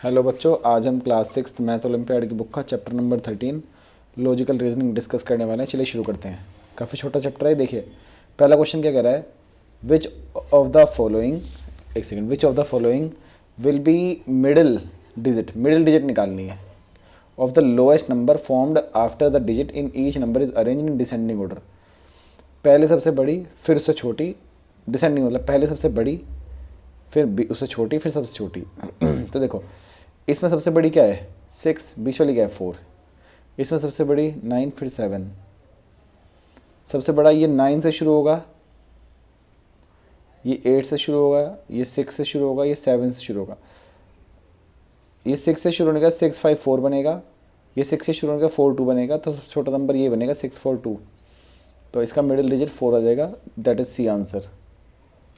Hello बच्चों, आज हम क्लास 6 मैथ ओलंपियाड की बुक का chapter number 13 logical reasoning discuss करने वाले हैं। चलिए शुरू करते हैं। काफ़ी छोटा चैप्टर है। देखिए पहला क्वेश्चन क्या कह रहा है, विच ऑफ द फॉलोइंग, एक second, which of the following will be middle digit निकालनी है of the lowest number formed after the digit in each number is arrange in descending order. पहले सबसे बड़ी फिर उससे छोटी, डिसेंडिंग मतलब पहले सबसे बड़ी फिर उससे छोटी फिर सबसे छोटी। तो देखो इसमें सबसे बड़ी क्या है 6, बीच वाली क्या है 4, इसमें सबसे बड़ी 9 फिर 7, सबसे बड़ा ये 9 से शुरू होगा, ये 8 से शुरू होगा, ये 6 से शुरू होगा, ये 7 से शुरू होगा, ये 6 से शुरू होने का 6 5 4 बनेगा, ये 6 से शुरू होने का 4 2 बनेगा, तो सबसे छोटा नंबर ये बनेगा 6 4 2। तो इसका मिडिल डिजिट 4 आ जाएगा, दैट इज़ सी आंसर।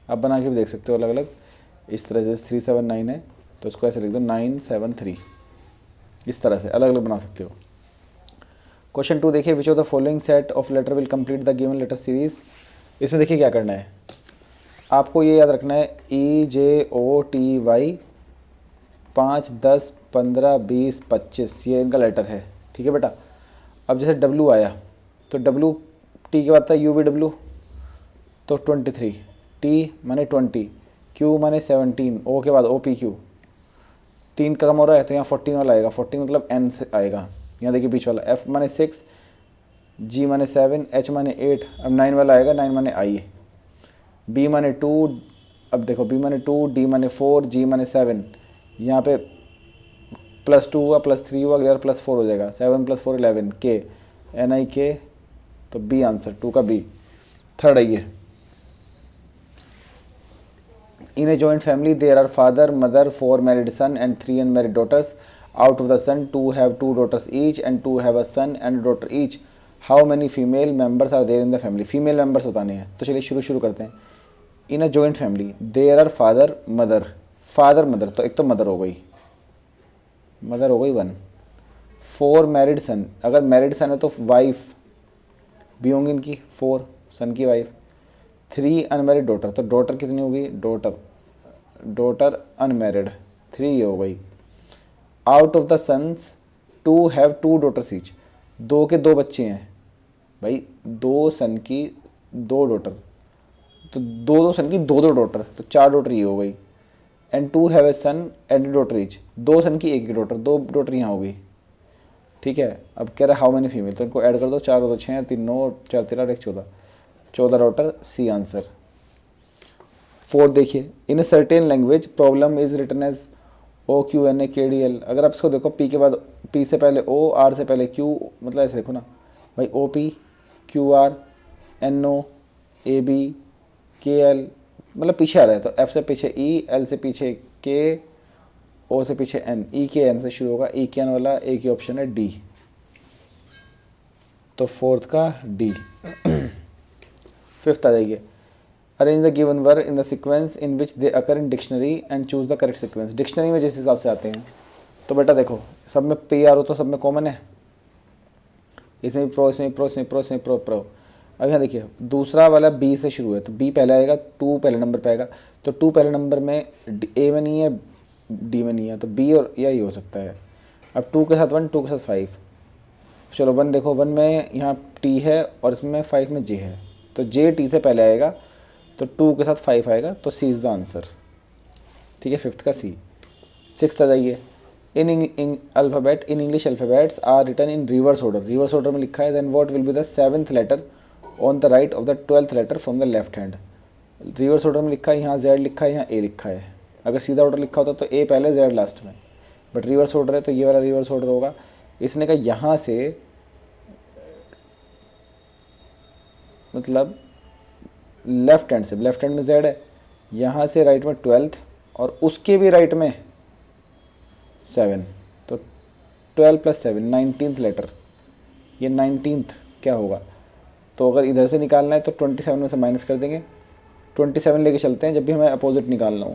आप बना के भी देख सकते हो अलग अलग, इस तरह से 3 7 9 है तो इसको ऐसे लिख दो 9 7 3, इस तरह से अलग अलग बना सकते हो। क्वेश्चन 2 देखिए, which of the following set of letter will complete the given letter series. इसमें देखिए क्या करना है, आपको ये याद रखना है EJOTY 5 10 15 20 25 ये इनका लेटर है, ठीक है बेटा। अब जैसे W आया तो W T के बाद था UVW तो 23, T माने 20, Q माने 17, O के बाद OPQ 3 का कम हो रहा है तो यहाँ 14 वाला आएगा, 14 मतलब N से आएगा, यहाँ देखिए बीच वाला, F माने 6, G माने 7, H माने 8, अब 9 वाला आएगा, 9 माने I, B माने 2, अब देखो B माने 2, D माने 4, G माने 7, यहाँ पे +2 हुआ +3 हुआ, अगले +4 हो जाएगा, 7 + 4 11, K NIK, तो B आंसर 2 का B। थर्ड है ये, in a joint family there are father mother 4 married son and 3 unmarried daughters. Out of the son 2 have 2 daughters each and 2 have a son and a daughter each. How many female members are there in the family? Female members बताने हैं तो चलिए शुरू करते हैं। in a joint family there are father mother तो एक तो मदर हो गई, 1, 4 मैरिड सन, अगर मैरिड सन है तो वाइफ भी होंगी इनकी 4, सन की वाइफ, 3 अनमैरिड डॉटर, तो डॉटर कितनी होगी, डॉटर अनमैरिड 3 ये हो गई। Out of the sons 2 have 2 daughters each, 2 के 2 बच्चे हैं भाई, 2 सन की 2 डॉटर, तो 2 सन की 2 डॉटर, तो 4 डॉटर ये हो गई। And 2 have a son and daughter each, 2 son की 1 डॉटर, 2 डॉटर यहाँ हो गई, ठीक है। अब कह रहा है हाउ मेनी फीमेल, तो इनको ऐड कर दो, 4 हो तो 6, 3 9, 4 13 1 14, 14 डॉटर, सी आंसर। 4 देखिए, in a certain language problem is written as OQNAKDL। अगर आप इसको देखो P के बाद, P से पहले O, R से पहले Q, मतलब ऐसे देखो ना भाई, OP QR NO AB KL, मतलब पीछे आ रहा है तो F से पीछे E, L से पीछे K, O से पीछे N, E के N से शुरू होगा, E के N वाला एक ही ऑप्शन है D, तो फोर्थ का D। फिफ्थ आ जाइए, arrange the given word in the sequence in which they occur in dictionary and choose the correct sequence. Dictionary में जिस हिसाब से आते हैं तो बेटा देखो सब में PR तो सब में कॉमन है, इसमें भी प्रो, इसमें भी प्रो, इसमें प्रो, इसमें प्रो। अब यहाँ देखिए दूसरा वाला B से शुरू है तो B पहले आएगा, 2 पहले नंबर पे आएगा, तो 2 पहले नंबर में A में नहीं है, D में नहीं है, तो B और यही हो सकता है। अब 2 के साथ 1, 2 के साथ 5, चलो 1 देखो, 1 में यहाँ T है और इसमें 5 में J है, तो J T से पहले आएगा, तो 2 के साथ 5 आएगा, तो C इज़ द आंसर, ठीक है, फिफ्थ का C। सिक्स्थ आ जाइए, in alphabet in English alphabets are written in reverse order में लिखा है, then what will be the 7th letter on the right of the 12th letter from the left hand. Reverse order में लिखा है, यहाँ Z लिखा है, यहाँ A लिखा है, अगर सीधा ऑर्डर लिखा होता तो A पहले Z लास्ट में, बट रिवर्स ऑर्डर है तो ये वाला रिवर्स ऑर्डर होगा। इसने कहा यहाँ से मतलब लेफ्ट हैंड से, लेफ्ट हैंड में Z है, यहाँ से राइट में 12th और उसके भी राइट में 7, तो 12 + 7 19th लेटर, ये 19th क्या होगा, तो अगर इधर से निकालना है तो 27 में से माइनस कर देंगे, 27 लेके चलते हैं, जब भी हमें अपोजिट निकालना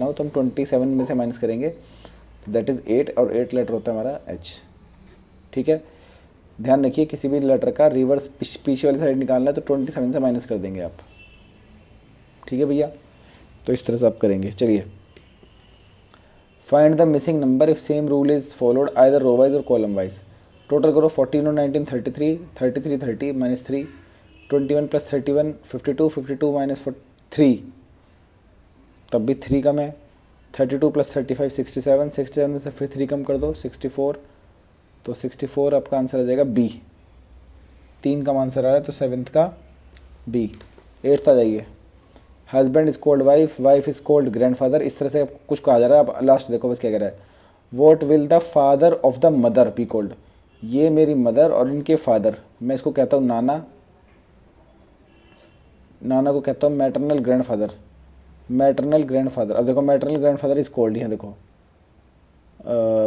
हो तो हम 27 में से माइनस करेंगे, तो दैट इज़ 8, और 8 लेटर होता है हमारा H, ठीक है। ध्यान रखिए किसी भी लेटर का रिवर्स पीछे वाली साइड निकालना है तो 27 से माइनस कर देंगे आप, ठीक है भैया। तो इस तरह से आप करेंगे। चलिए find the missing number if same rule is followed either row wise or column wise. Total करो 14 और 19 33, 33 30 माइनस 3, 21 प्लस 31 52, 52 माइनस 3 तब भी 3 कम है, 32 प्लस 35 67, 67 में से फिर 3 कम कर दो 64, तो 64 आपका आंसर आ जाएगा बी। 3 का आंसर आ रहा है तो 7th का बी। 8th आ जाइए। Husband is cold wife, wife is cold grandfather, इस तरह से कुछ कहा जा रहा है। आप लास्ट देखो बस क्या कह रहा है। What will the father of the mother be called, ये मेरी मदर और इनके फादर, मैं इसको कहता हूँ नाना, नाना को कहता हूँ मैटरनल ग्रैंडफादर, मैटरनल ग्रैंडफादर। अब देखो मैटरनल ग्रैंडफादर इज कोल्ड, यहाँ देखो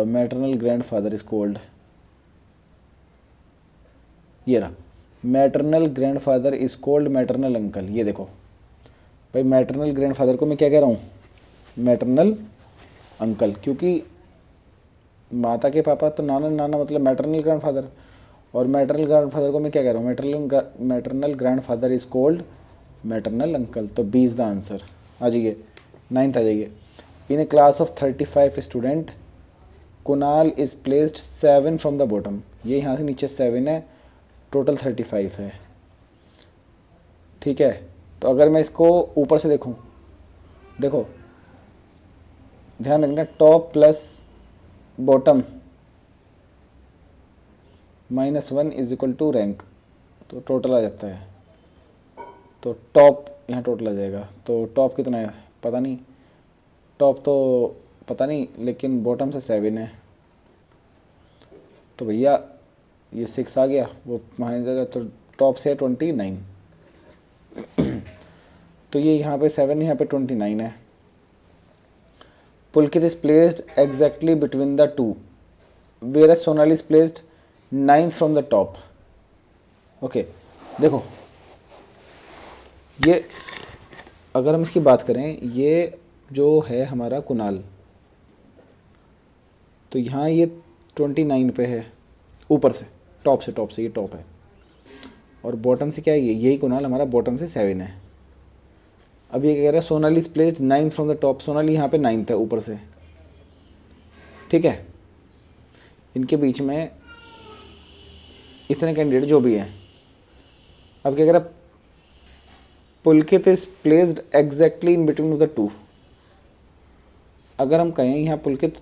मैटरनल ग्रैंडफादर इज कोल्ड, ये रहा maternal grandfather is called maternal uncle. ये देखो भाई मैटरनल ग्रैंडफादर को मैं क्या कह रहा हूँ, मैटरनल अंकल, क्योंकि माता के पापा तो नाना, नाना मतलब मैटरनल ग्रैंडफादर, और मैटरनल ग्रैंडफादर को मैं क्या कह रहा हूँ, maternal grandfather is called maternal uncle. तो बी इज़ द आंसर। आ जाइए 9th आ जाइए। In a class of 35 student Kunal is placed 7 from the bottom, ये यहाँ से नीचे 7 है, टोटल 35 है। ठीक है, तो अगर मैं इसको ऊपर से देखूँ, देखो ध्यान रखना top plus bottom -1 is equal to rank, तो टोटल आ जाता है। तो टॉप यहाँ टोटल आ जाएगा, तो टॉप कितना है पता नहीं, टॉप तो पता नहीं, लेकिन बॉटम से 7 है, तो भैया ये 6 आ गया, वो वहाँ जाएगा, तो टॉप से 29। तो ये यहाँ पे 7, यहाँ पे 29 है। Pulkit is placed exactly between the two, whereas Sonali is placed 9th from the top. Okay देखो ये अगर हम इसकी बात करें, ये जो है हमारा कुणाल, तो यहाँ ये 29 पे है ऊपर से, टॉप से ये टॉप है, और बॉटम से क्या है, यही कुणाल हमारा बॉटम से 7 है। अब ये कह रहा है Sonali is placed 9th from the top, Sonali यहाँ पे 9th है ऊपर से। ठीक है, इनके बीच में इतने कैंडिडेट जो भी हैं, अब क्या कह रहा है, Pulkit is placed exactly in between the two. अगर हम कहें यहाँ पुलकित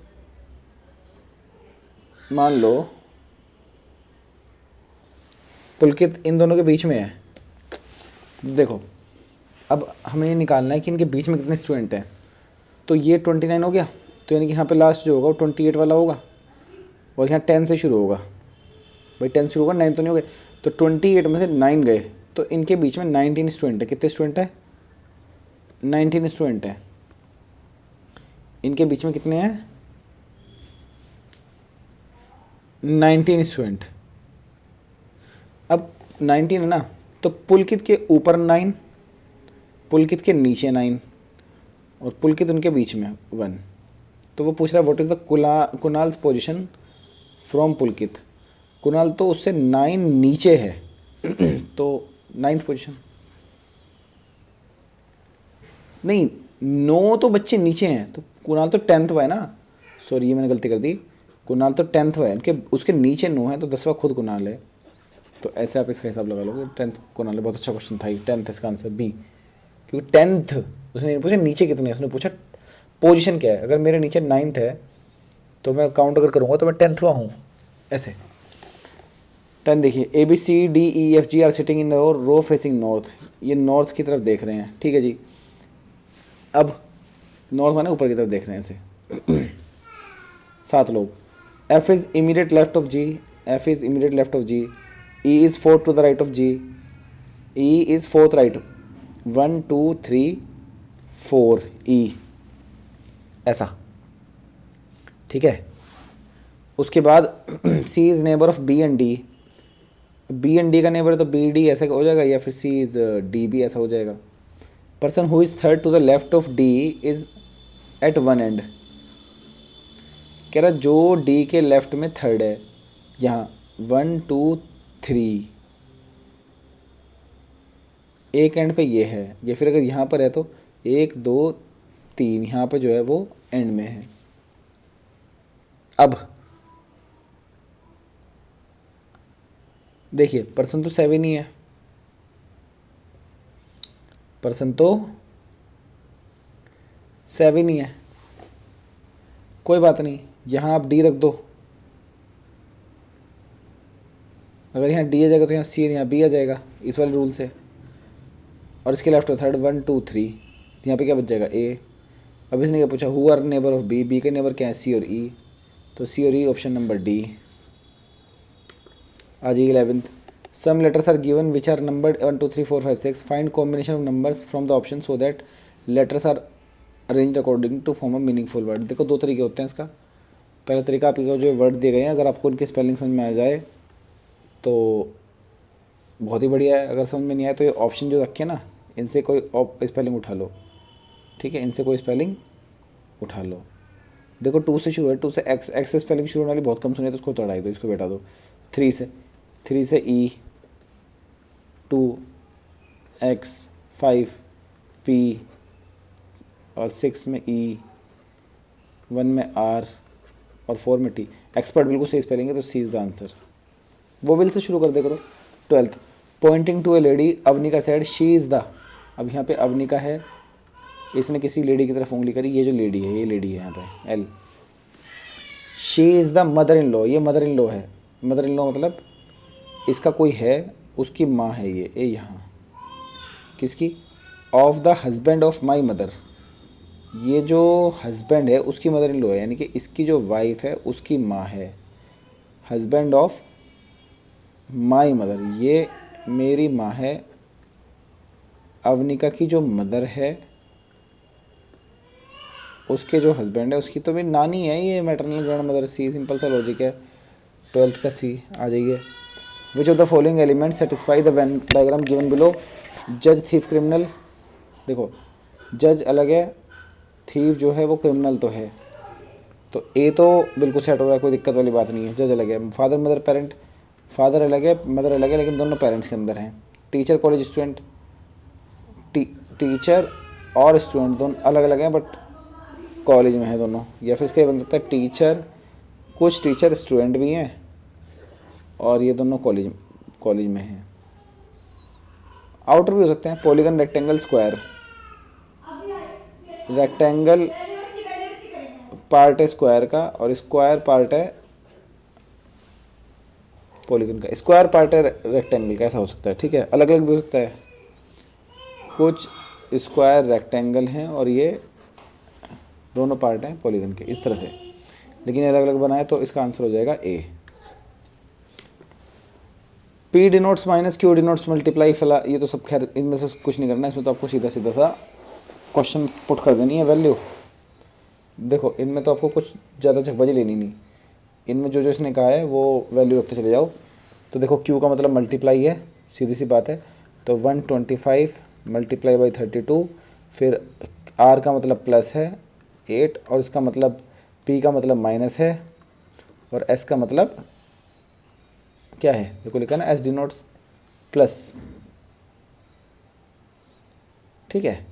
मान लो पुलकित इन दोनों के बीच में है, देखो अब हमें ये निकालना है कि इनके बीच में कितने स्टूडेंट हैं। तो ये 29 हो गया, तो यानी कि यहाँ पे लास्ट जो होगा वो 28 वाला होगा, और यहाँ 10 से शुरू होगा। भाई 10 शुरू होगा, 9 तो नहीं हो गए, तो 28 में से 9 गए, तो इनके बीच में 19 स्टूडेंट है। कितने स्टूडेंट है, 19 स्टूडेंट है। इनके बीच में कितने हैं, 19 स्टूडेंट। अब 19 है ना, तो पुलकित के ऊपर 9, पुलकित के नीचे 9, और पुलकित उनके बीच में 1। तो वो पूछ रहा है what is the Kunal's position from Pulkit. Kunal तो उससे 9 नीचे है, तो 9th पोजीशन नहीं, 9 तो बच्चे नीचे हैं, तो कुणाल तो 10th हुआ है ना, सॉरी ये मैंने गलती कर दी, कुणाल तो 10th हुआ है, इनके उसके नीचे 9 है, तो 10वां खुद कुणाल है। तो ऐसे आप इसका हिसाब लगा लोगे, 10th कुणाल है। बहुत अच्छा क्वेश्चन था ये, 10th इसका आंसर बी, क्योंकि 10th उसने नहीं पूछा नीचे कितने हैं, उसने पूछा पोजीशन क्या है। अगर मेरे नीचे 9th है तो मैं काउंट अगर करूँगा तो मैं 10वां हूँ, ऐसे। 10 देखिए, A B C D E F G R sitting in row facing north, ये नॉर्थ की तरफ देख रहे हैं। ठीक है जी, अब नॉर्थ माने ऊपर की तरफ देख रहे हैं ऐसे। 7 लोग। F is immediate left of G, F is immediate left of G, E is 4th to the right of G, E is 4th right, 1 2 3 4 E, ऐसा। ठीक है, उसके बाद C is neighbour of B and D, B and D का नेबर तो B D ऐसा हो जाएगा, या फिर सी इज़ डी बी ऐसा हो जाएगा। Person who is 3rd to the left of D is at one end, कह रहा जो डी के लेफ्ट में 3rd है, यहाँ 1 2 3 एक एंड पे ये है, या फिर अगर यहाँ पर है तो 1 2 3 यहाँ पे जो है वो एंड में है। अब देखिए पर्सन तो 7 ही है, पर्सन तो 7 ही है, कोई बात नहीं, यहाँ आप डी रख दो। अगर यहाँ डी आ जाएगा तो यहाँ सी और यहाँ बी आ जाएगा इस वाले रूल से। और इसके लेफ्ट और थर्ड 1 2 3, यहाँ पे क्या बच जाएगा ए। अब इसने क्या पूछा, who are neighbor of B, B के नेबर क्या है सी और ई, तो सी और ई ऑप्शन नंबर डी आ जाएगी। 11th, some letters are given which are numbered 1 2 3 4 5 6, find combination of numbers from the option so that letters are arrange according to form a meaningful word. देखो दो तरीके होते हैं इसका। पहला तरीका आपको जो वर्ड दिए गए हैं अगर आपको उनकी स्पेलिंग समझ में आ जाए तो बहुत ही बढ़िया है, अगर समझ में नहीं आए तो ये ऑप्शन जो रखे ना इनसे कोई स्पेलिंग उठा लो, ठीक है, इनसे कोई स्पेलिंग उठा लो। देखो 2 से शुरू है, 2 से एक्स से स्पेलिंग शुरू होने वाली बहुत कम सुनी है तो उसको चढ़ाई दो, इसको बैठा दो। 3 से ई, 2 एक्स, 5 पी और 6 में ई, 1 में आर और 4 में टी। एक्सपर्ट बिल्कुल सही स्पेलिंग है तो सी इज़ द आंसर। वो विल से शुरू कर दे करो। 12th, pointing to a lady Avanika said she is the. अब यहाँ पे अवनिका है, इसने किसी लेडी की तरफ उंगली करी, ये जो लेडी है ये लेडी है यहाँ पे L. She is the mother in law, ये मदर इन लॉ है। मदर इन लॉ मतलब इसका कोई है, उसकी माँ है ये यहाँ किसकी, of the husband of my mother. ये जो हस्बैंड है उसकी मदर इन लॉ है, यानी कि इसकी जो वाइफ है उसकी माँ है। हस्बैंड ऑफ माई मदर, ये मेरी माँ है। अवनिका की जो मदर है उसके जो हस्बैंड है उसकी तो मेरी नानी है ये, मैटरनल ग्रैंड मदर। सी सिंपल सा लॉजिक है। 12th का सी आ जाइए। विच of the following element satisfy the Venn diagram given below, जज थीफ क्रिमिनल। देखो जज अलग है, थीफ जो है वो क्रिमिनल तो है, तो ए तो बिल्कुल सेट हो रहा है, कोई दिक्कत वाली बात नहीं है। जज अलग है, फादर मदर पेरेंट, फादर अलग है मदर अलग है लेकिन दोनों पेरेंट्स के अंदर हैं। टीचर कॉलेज स्टूडेंट, टीचर और स्टूडेंट दोनों अलग अलग हैं बट कॉलेज में है दोनों। या फिर इसका बन सकता है टीचर, कुछ टीचर स्टूडेंट भी हैं और ये दोनों कॉलेज में हैं। आउटर भी हो सकते हैं, polygon rectangle square. Rectangle part है स्क्वायर का और स्क्वायर पार्ट है पॉलीगन का, स्क्वायर पार्ट है रेक्टेंगल का, ऐसा हो सकता है। ठीक है, अलग अलग भी हो सकता है, कुछ स्क्वायर रेक्टेंगल हैं और ये दोनों पार्ट हैं पॉलीगन के, इस तरह से। लेकिन अलग अलग बनाए तो इसका आंसर हो जाएगा A. P denotes minus, Q denotes multiply, फला, ये तो सब खैर इनमें से कुछ नहीं करना, इसमें तो आपको सीधा सीधा सा क्वेश्चन पुट कर देनी है वैल्यू। देखो इनमें तो आपको कुछ ज़्यादा झकबाजी लेनी नहीं, इनमें जो जो इसने कहा है वो वैल्यू रखते चले जाओ। तो देखो क्यू का मतलब मल्टीप्लाई है, सीधी सी बात है, तो 125 मल्टीप्लाई बाई 32, फिर आर का मतलब प्लस है 8 और इसका मतलब पी का मतलब माइनस है और एस का मतलब क्या है, देखो लिखा ना एस डिनोट्स प्लस, ठीक है।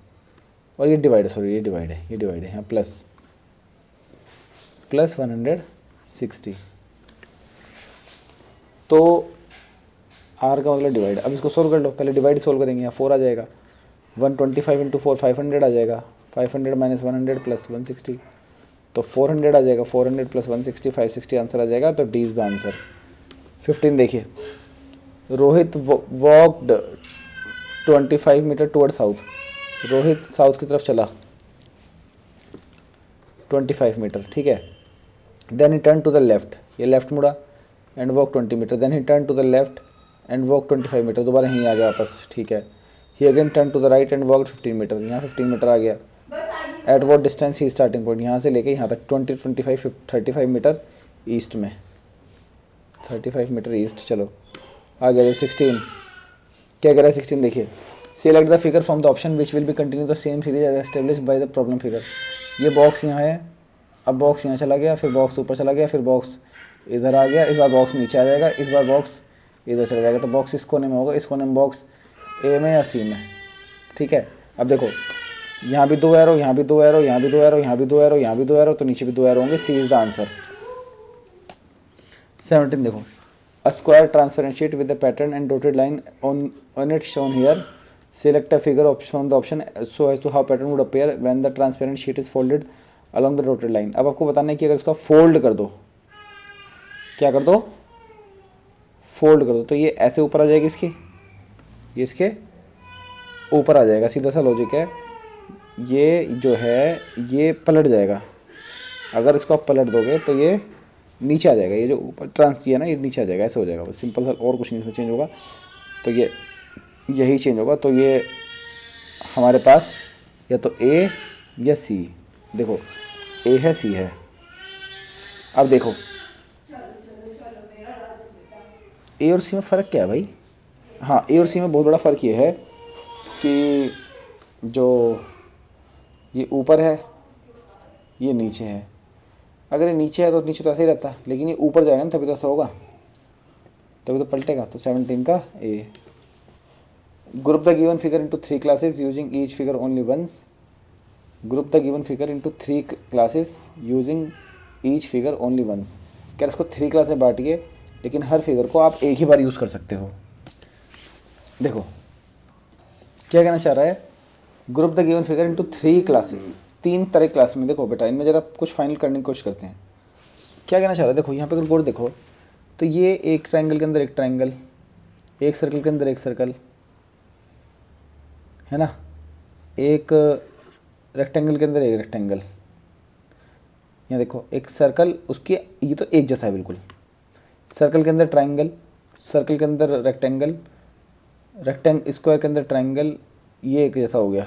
और ये डिवाइड, सॉरी ये डिवाइड है यहाँ प्लस 160, तो आर का मतलब डिवाइड। अब इसको सोल्व कर लो, पहले डिवाइड सोल्व करेंगे, यहाँ 4 आ जाएगा, 125 इंटू 4 500 आ जाएगा, 500 माइनस 100 प्लस 160, तो 400 आ जाएगा, 400 प्लस 160 560 आंसर आ जाएगा, तो डी इज़ द आंसर। 15 देखिए, Rohit walked 25 metre toward south, Rohit south की तरफ चला 25 मीटर, ठीक है। Then he turn to the left, ये लेफ्ट मुड़ा and walk 20 metre, then he turn to the left and walk 25 metre, दोबारा यहीं आ गया वापस, ठीक है। He again turn to the right and walk 15 metre, यहाँ 15 मीटर आ गया। At what distance he starting point, यहाँ से लेके यहाँ तक 35 मीटर ईस्ट में, 35 मीटर ईस्ट, चलो आ गया। 16 क्या कह रहा है 16 देखिए, select the figure from the option which will be continue the same series as establish by the problem figure. ये बॉक्स यहाँ है, अब बॉक्स यहाँ चला गया, फिर बॉक्स ऊपर चला गया, फिर बॉक्स इधर आ गया, इस बार बॉक्स नीचे आ जाएगा, इस बार बॉक्स इधर चला जाएगा, तो बॉक्स इस कोने में होगा, इस कोने में बॉक्स ए में या सी में, ठीक है। अब देखो यहाँ भी 2 एरो, यहाँ भी 2 एरो, यहाँ भी 2 एरो, यहाँ भी 2 एरो, यहाँ भी 2 एरो, तो नीचे भी 2 एरो होंगे, सी इज़ द आंसर। 17 देखो, a square transparent sheet with a pattern and dotted line on it shown here. Select a figure option from the option so as to how pattern would appear when the transparent sheet is folded along the dotted line. अब आपको बताना है कि अगर इसका fold कर दो, क्या कर दो, फोल्ड कर दो, तो ये ऐसे ऊपर आ जाएगी इसकी, ये इसके ऊपर आ जाएगा, सीधा सा लॉजिक है। ये जो है ये पलट जाएगा, अगर इसको आप पलट दोगे तो ये नीचे आ जाएगा, ये जो ऊपर ट्रांस किया ना ये नीचे आ जाएगा, ऐसे हो जाएगा बस, सिंपल सा, और कुछ नहीं इसमें चेंज होगा। तो ये यही चेंज होगा। तो ये हमारे पास या तो ए या सी, देखो ए है सी है। अब देखो ए और सी में फ़र्क क्या है भाई? हाँ, ए और सी में बहुत बड़ा फ़र्क ये है कि जो ये ऊपर है ये नीचे है। अगर ये नीचे है तो नीचे तो ऐसे ही रहता है, लेकिन ये ऊपर जाएगा ना तभी तो ऐसा होगा, तभी तो पलटेगा। तो 17 का A. Group the given figure into 3 classes using each figure only once. Group the given figure into 3 classes using each figure only once. क्या इसको 3 क्लास में बांटिए, लेकिन हर फिगर को आप एक ही बार यूज़ कर सकते हो। देखो क्या कहना चाह रहा है, group the given figure into 3 classes, 3 तरह क्लास में। देखो बेटा, इनमें ज़रा कुछ फाइनल करने की कोशिश करते हैं। क्या कहना चाह रहा है, देखो यहाँ पे अगर बोर्ड देखो तो ये एक ट्रायंगल के अंदर एक ट्रायंगल, एक सर्कल के अंदर एक सर्कल है ना, एक रेक्टेंगल के अंदर एक रेक्टेंगल। यहाँ देखो एक सर्कल, उसके ये तो एक जैसा है बिल्कुल, सर्कल के अंदर ट्रायंगल, सर्कल के अंदर रेक्टेंगल, स्क्वायर के अंदर ट्रायंगल, ये एक जैसा हो गया।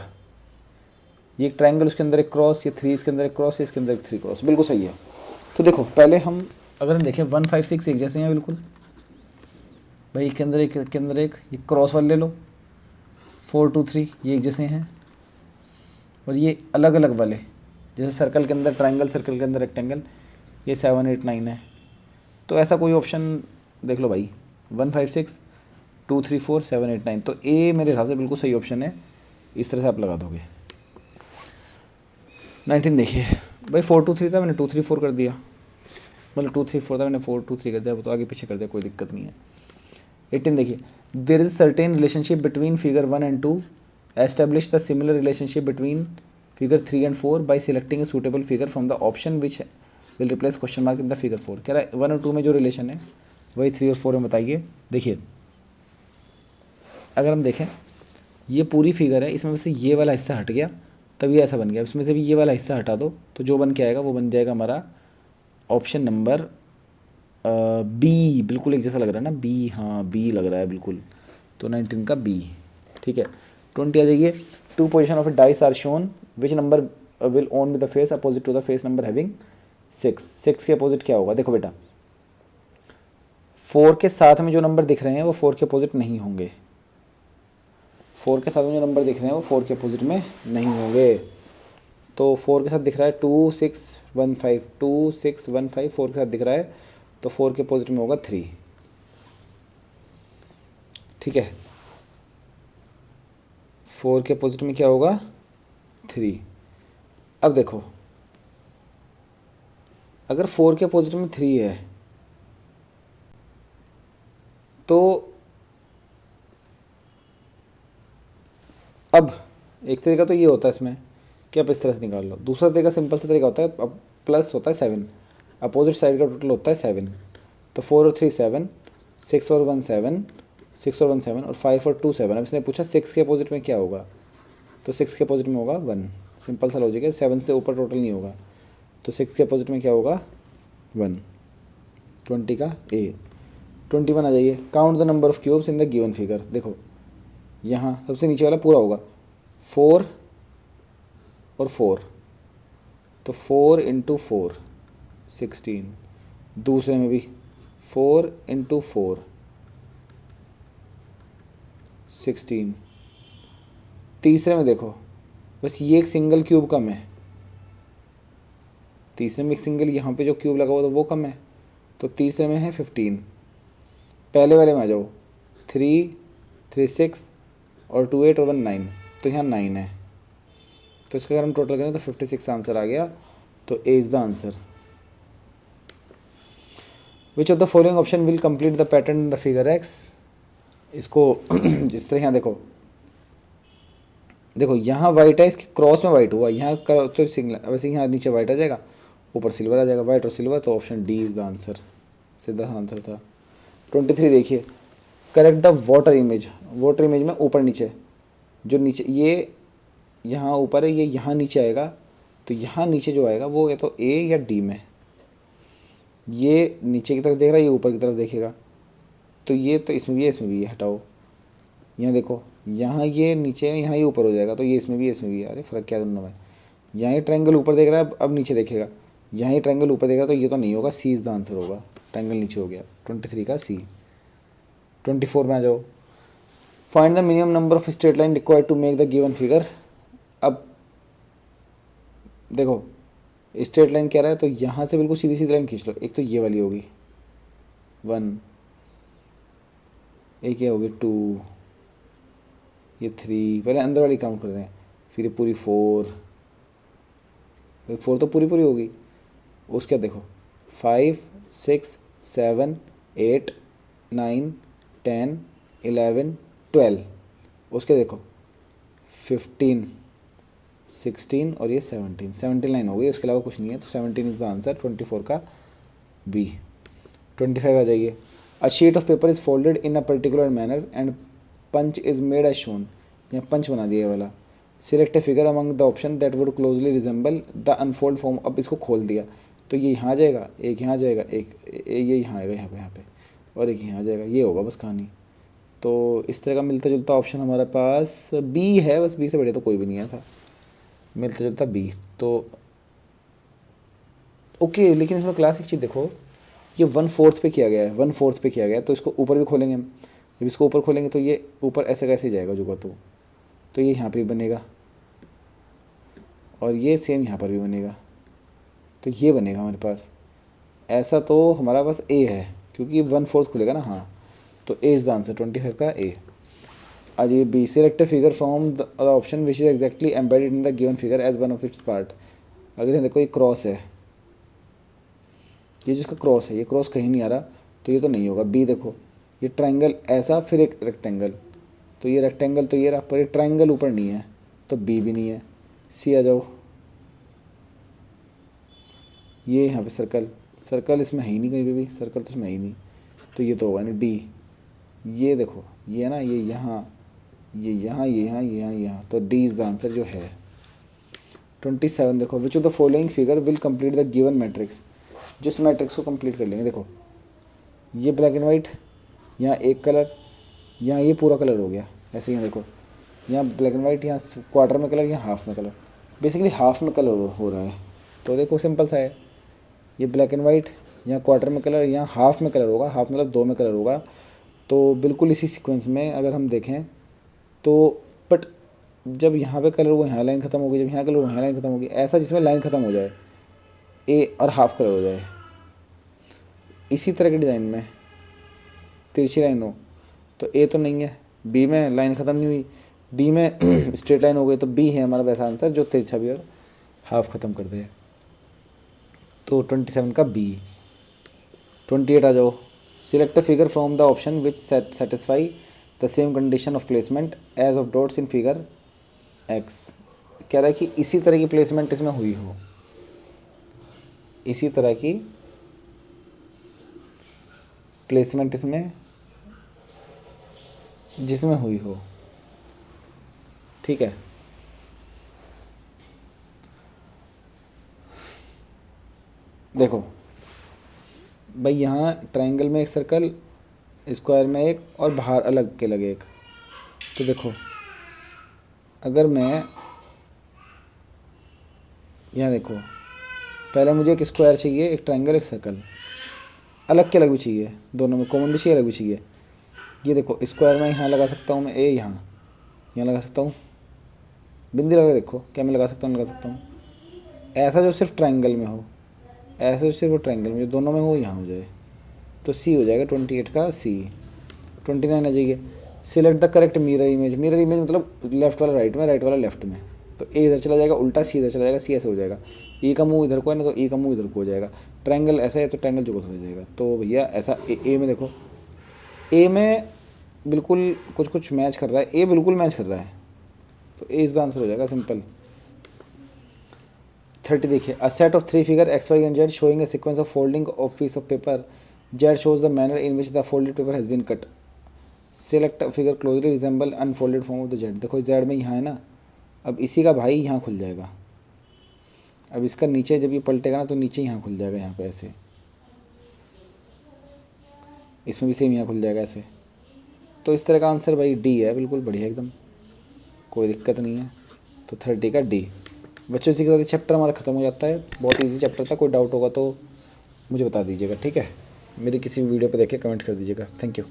ये एक ट्रायंगल, उसके अंदर एक क्रॉस, ये 3 इसके अंदर एक क्रॉस, इसके अंदर एक 3 क्रॉस, बिल्कुल सही है। तो देखो पहले हम अगर हम देखें 1 5 6 एक जैसे हैं बिल्कुल भाई, एक के अंदर एक, के अंदर एक, ये क्रॉस वाले ले लो, 4 2 3 ये एक जैसे हैं, और ये अलग अलग वाले जैसे सर्कल के अंदर ट्रायंगल, सर्कल के अंदर रेक्टेंगल, ये 7 8 9 है। तो ऐसा कोई ऑप्शन देख लो भाई, 1 5 6 2 3 4 7 8 9, तो ए मेरे हिसाब से बिल्कुल सही ऑप्शन है, इस तरह से आप लगा दोगे। 19 देखिए भाई, 4 2 3 था, मैंने 2 3 4 कर दिया, मतलब 2 3 4 था, मैंने 4 2 3 कर दिया, वो तो आगे पीछे कर दिया, कोई दिक्कत नहीं है। 18 देखिए, there is certain relationship between figure 1 and 2, establish the similar relationship between figure 3 and 4 by selecting a suitable figure from the option which will replace question mark in the figure 4। कह रहा है 1 और 2 में जो रिलेशन है वही 3 और 4 में बताइए। देखिए अगर हम देखें ये पूरी फिगर है, इसमें से ये वाला हिस्सा हट गया तब ये ऐसा बन गया, इसमें से भी ये वाला हिस्सा हटा दो तो जो बन के आएगा वो बन जाएगा हमारा ऑप्शन नंबर बी। बिल्कुल एक जैसा लग रहा है ना, बी, हाँ बी लग रहा है बिल्कुल, तो 19 का बी। ठीक है, 20 आ जाइए, 2 position of a dice are shown, which number will own with the face opposite to the face number having 6। 6 के अपोजिट क्या होगा, देखो बेटा 4 के साथ में जो नंबर दिख रहे हैं वो 4 के अपोजिट नहीं होंगे, 4 के साथ में जो नंबर दिख रहे हैं वो 4 के अपोजिट में नहीं होंगे। तो 4 के साथ दिख रहा है 2 6 1 5, 2 6 1 5 4 के साथ दिख रहा है, तो 4 के अपोजिट में होगा 3। ठीक है, 4 के अपोजिट में क्या होगा, 3। अब देखो अगर 4 के अपोजिट में 3 है तो अब एक तरीका तो ये होता है इसमें कि आप इस तरह से निकाल लो, दूसरा तरीका सिंपल सा तरीका होता है, अब प्लस होता है 7, अपोजिट साइड का टोटल होता है 7, तो 4 और 3 7, 6 और 1 7, 6 और 1 7 और 5 और 2 7। अब इसने पूछा 6 के अपोजिट में क्या होगा, तो 6 के अपोजिट में होगा 1, सिंपल सा लॉजिक है, 7 से ऊपर टोटल नहीं होगा, तो 6 के अपोजिट में क्या होगा 1। 20 का ए। 21 आ जाइए, count the number of cubes in the given figure. देखो यहाँ सबसे नीचे वाला पूरा होगा 4 और 4, तो 4 इंटू 4 16, दूसरे में भी 4 इंटू 4 16, तीसरे में देखो बस ये एक सिंगल क्यूब कम है, तीसरे में एक सिंगल यहाँ पे जो क्यूब लगा हुआ था वो कम है, तो तीसरे में है 15। पहले वाले में आ जाओ 3 3 6 और 2 8 और 1 9, तो यहाँ 9 है, तो इसका अगर हम टोटल करें तो 56 आंसर आ गया, तो A is the answer. Which of the following option will complete the pattern in the figure x. इसको जिस तरह यहाँ देखो, देखो यहाँ वाइट है, इसके क्रॉस में वाइट हुआ, यहाँ तो सिंगल, वैसे यहाँ नीचे वाइट आ जाएगा, ऊपर सिल्वर आ जाएगा, वाइट और सिल्वर, तो option D is the answer, सीधा आंसर था। 23 देखिए, correct the water image. Water image में ऊपर नीचे, जो नीचे ये यहाँ ऊपर है, ये यहाँ नीचे आएगा, तो यहाँ नीचे जो आएगा वो या तो ए या डी में, ये नीचे की तरफ देख रहा है, ये ऊपर की तरफ देखेगा, तो ये तो इसमें भी है, इसमें भी है, हटाओ। यहाँ देखो, यहाँ ये नीचे है, यहाँ ये ऊपर हो जाएगा, तो ये इसमें भी है, इसमें भी है, अरे फ़र्क क्या है दोनों में। यहाँ ये ट्रायंगल ऊपर देख रहा है, अब नीचे देखेगा, यहाँ ये ट्रायंगल ऊपर देख रहा है, तो ये तो नहीं होगा, सी इज़ द आंसर होगा, ट्रायंगल नीचे हो गया, 23 का सी। 24 में आ जाओ, find the minimum number of straight line required to make the given figure. अब देखो स्ट्रेट लाइन कह रहा है, तो यहाँ से बिल्कुल सीधी सीधी लाइन खींच लो। एक तो ये वाली होगी 1, एक ये होगी 2, ये 3, पहले अंदर वाली काउंट कर दें, फिर ये पूरी 4, 4 तो पूरी पूरी होगी। उसके देखो 5, 6, 7, 8, 9, 10, 11, 12, उसके देखो 15, 16 और ये 17 लाइन हो गई, उसके अलावा कुछ नहीं है, तो 17 इज़ द आंसर, 24 का बी। 25 आ जाइए, a sheet of paper is folded in a particular manner and punch is made as shown. यहाँ पंच बना दिया वाला। Select a figure among the option that would closely resemble the unfold form. अब इसको खोल दिया, तो ये यहाँ जाएगा, एक यहाँ जाएगा, ये यहाँ आएगा, यहाँ पे और एक यहाँ जाएगा, ये होगा बस कहानी। तो इस तरह का मिलता जुलता ऑप्शन हमारे पास बी है, बस बी से बढ़िया तो कोई भी नहीं है ऐसा, मिलता जुलता बी। तो ओके, लेकिन इसमें क्लास एक चीज़ देखो, ये 1/4 पे किया गया है, 1/4 पे किया गया है, तो इसको ऊपर भी खोलेंगे हम। जब इसको ऊपर खोलेंगे तो ये ऊपर ऐसे कैसे जाएगा जो का तो ये यहाँ पे भी बनेगा और ये सेम यहाँ पर भी बनेगा, तो ये बनेगा हमारे पास। ऐसा तो हमारा पास ए है, क्योंकि 1/4 खुलेगा ना, हाँ, तो ए इज़ द आंसर, 25 का ए। आज ये B, select figure from the option which is exactly embedded in the given figure as one of its part. अगर ये देखो ये क्रॉस है, ये जिसका क्रॉस है, ये क्रॉस कहीं नहीं आ रहा, तो ये तो नहीं होगा। बी देखो, ये ट्रायंगल ऐसा, फिर एक रेक्टेंगल, तो ये रेक्टेंगल तो ये रहा, पर ये ट्रायंगल ऊपर नहीं है, तो बी भी नहीं है। सी आ जाओ, ये यहाँ पे सर्कल, सर्कल इसमें है ही नहीं, कहीं पे भी सर्कल तो इसमें है ही नहीं, तो ये तो होगा ना डी। ये देखो, ये है ना, ये यहाँ, ये यहाँ, ये यहाँ, ये यहाँ, यहाँ, तो डी इज़ द आंसर जो है। 27 देखो, विच of the following figure will complete the given matrix. जिस मैट्रिक्स को कंप्लीट कर लेंगे, देखो ये ब्लैक एंड वाइट, यहाँ एक कलर, यहाँ ये पूरा कलर हो गया, ऐसे ही देखो, यहाँ ब्लैक एंड वाइट, यहाँ क्वार्टर में कलर, यहाँ हाफ में कलर, बेसिकली हाफ में कलर हो रहा है। तो देखो सिंपल सा है, ये ब्लैक एंड वाइट, यहाँ क्वार्टर में कलर, यहाँ हाफ में कलर होगा, हाफ मतलब 2 में कलर होगा। तो बिल्कुल इसी सीक्वेंस में अगर हम देखें तो, बट जब यहाँ पे कलर हुआ यहाँ लाइन ख़त्म हो गई, जब यहाँ कलर हुआ यहाँ लाइन ख़त्म हो गई, ऐसा जिसमें लाइन ख़त्म हो जाए, ए और हाफ कलर हो जाए, इसी तरह के डिज़ाइन में तिरछी लाइन हो, तो ए तो नहीं है, बी में लाइन ख़त्म नहीं हुई, डी में स्ट्रेट लाइन हो गई, तो बी है हमारा वैसा आंसर जो तिरछा भी और हाफ ख़त्म कर दे। तो 27 का बी। 28 आ जाओ, select a figure from the option which satisfy the same condition of placement as of dots in figure X. कह रहा है कि इसी तरह की प्लेसमेंट इसमें हुई हो, इसी तरह की प्लेसमेंट इसमें जिसमें हुई हो, ठीक है। देखो भाई, यहाँ ट्रायंगल में एक सर्कल, स्क्वायर में एक, और बाहर अलग के लगे एक। तो देखो अगर मैं यहाँ देखो, पहले मुझे एक स्क्वायर चाहिए, एक ट्रायंगल, एक सर्कल, अलग के अलग भी चाहिए, दोनों में कॉमन भी चाहिए, अलग भी चाहिए। ये देखो स्क्वायर में यहाँ लगा सकता हूँ मैं ए, यहाँ लगा सकता हूँ, बिंदी लगा, देखो क्या मैं लगा सकता हूँ। ऐसा जो सिर्फ ट्रायंगल में हो, ऐसा जो सिर्फ ट्रायंगल में, जो दोनों में हो यहाँ हो जाए, तो सी हो जाएगा 28 का सी। 29 आ जाइए, select the correct mirror image. Mirror image मतलब लेफ्ट वाला राइट में, राइट वाला लेफ्ट में, तो ए इधर चला जाएगा उल्टा, सी इधर चला जाएगा, सी ऐसे हो जाएगा। ई का मुंह इधर को है ना, तो ई का मुंह इधर को हो जाएगा। ट्रायंगल ऐसा है तो ट्रायंगल जो हो जाएगा। तो भैया ऐसा ए में देखो, ए में बिल्कुल कुछ कुछ मैच कर रहा है, ए बिल्कुल मैच कर रहा है, तो ए इसका आंसर हो जाएगा सिंपल। 30 देखिए, a set of 3 figure X Y and Z showing a sequence of folding of piece of paper, Z shows the manner in which the folded paper has been cut, select figure closely resemble unfolded form of the Z. देखो Z में यहाँ है ना, अब इसी का भाई यहाँ खुल जाएगा। अब इसका नीचे जब ये पलटेगा ना तो नीचे यहाँ खुल जाएगा, यहाँ पे ऐसे, इसमें भी सेम यहाँ खुल जाएगा ऐसे। तो इस तरह का आंसर भाई डी है, बिल्कुल बढ़िया एकदम, कोई दिक्कत नहीं है। तो 30 का डी। बच्चों इसी के साथ चैप्टर हमारा ख़त्म हो जाता है। बहुत इजी चैप्टर था, कोई डाउट होगा तो मुझे बता दीजिएगा, ठीक है। मेरी किसी वीडियो पे देख के कमेंट कर दीजिएगा। Thank you.